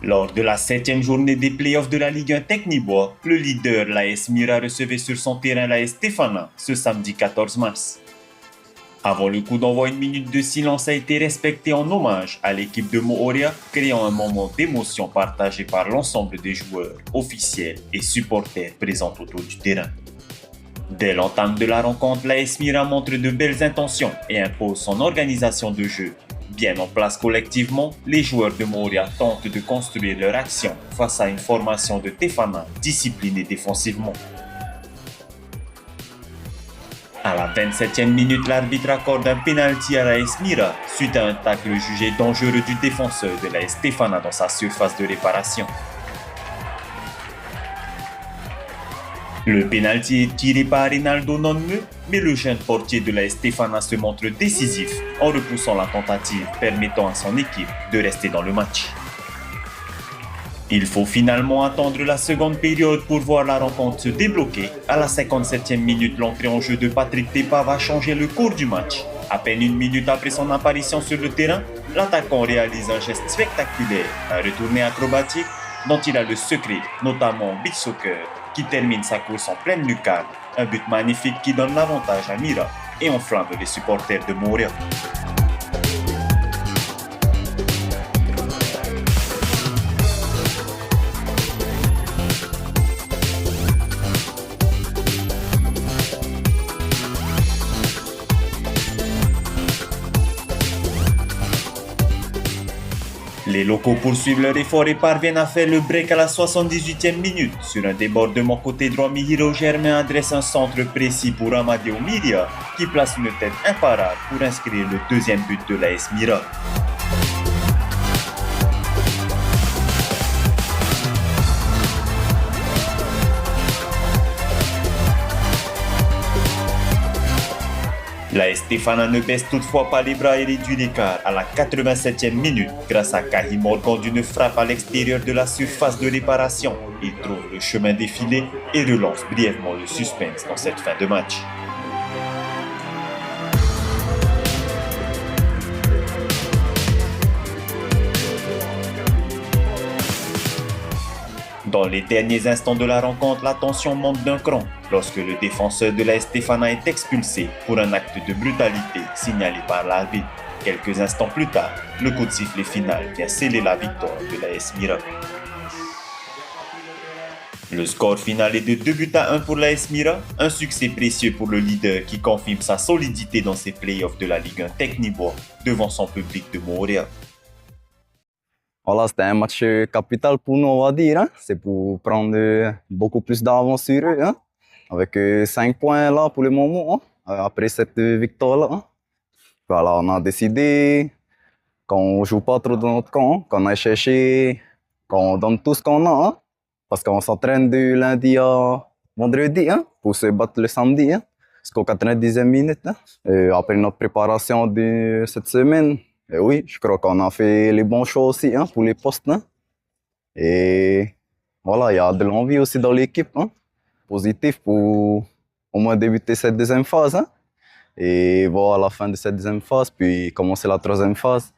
Lors de la 7e journée des playoffs de la Ligue 1 Technibois, le leader l'AS Mira recevait sur son terrain l'AS Stéphana ce samedi 14 mars. Avant le coup d'envoi, une minute de silence a été respectée en hommage à l'équipe de Mooria, créant un moment d'émotion partagé par l'ensemble des joueurs, officiels et supporters présents autour du terrain. Dès l'entame de la rencontre, l'AS Mira montre de belles intentions et impose son organisation de jeu. Bien en place collectivement, les joueurs de Mooria tentent de construire leur action face à une formation de Tefana disciplinée défensivement. À la 27e minute, l'arbitre accorde un pénalty à l'AS Mira suite à un tacle jugé dangereux du défenseur de l'AS Stéphana dans sa surface de réparation. Le pénalty est tiré par Rinaldo Nonme, mais le jeune portier de l'AS Stéphana se montre décisif en repoussant la tentative permettant à son équipe de rester dans le match. Il faut finalement attendre la seconde période pour voir la rencontre se débloquer. À la 57e minute, l'entrée en jeu de Patrick Tepa va changer le cours du match. À peine une minute après son apparition sur le terrain, l'attaquant réalise un geste spectaculaire, un retourné acrobatique dont il a le secret, notamment en beach soccer, qui termine sa course en pleine lucarne. Un but magnifique qui donne l'avantage à Mira et enflamme les supporters de Mooria. Les locaux poursuivent leur effort et parviennent à faire le break à la 78e minute. Sur un débordement côté droit, Mihiro Germain adresse un centre précis pour Amadeo Miria, qui place une tête imparable pour inscrire le deuxième but de l'AS Mira. L'AS Stéphana ne baisse toutefois pas les bras et réduit l'écart à la 87e minute grâce à Kahi Morgan d'une frappe à l'extérieur de la surface de réparation. Il trouve le chemin défilé et relance brièvement le suspense dans cette fin de match. Dans les derniers instants de la rencontre, la tension monte d'un cran lorsque le défenseur de l'AS Stéphana est expulsé pour un acte de brutalité signalé par l'arbitre. Quelques instants plus tard, le coup de sifflet final vient sceller la victoire de l'AS Mira. Le score final est de 2-1 pour l'AS Mira, un succès précieux pour le leader qui confirme sa solidité dans ses playoffs de la Ligue 1 Technibois devant son public de Mooria. Voilà, c'était un match capital pour nous, on va dire. Hein. C'est pour prendre beaucoup plus d'avance sur eux. Hein. Avec 5 points là pour le moment, hein, après cette victoire-là. Hein. Voilà, on a décidé qu'on ne joue pas trop dans notre camp, qu'on aille chercher, qu'on donne tout ce qu'on a. Hein. Parce qu'on s'entraîne de lundi à vendredi hein, pour se battre le samedi, hein, jusqu'aux 90e minute. Hein. Après notre préparation de cette semaine, et oui, je crois qu'on a fait les bons choix aussi hein, pour les postes. Hein. Et voilà, il y a de l'envie aussi dans l'équipe. Hein. Positif pour au moins débuter cette deuxième phase. Hein. Et voir la fin de cette deuxième phase, puis commencer la troisième phase.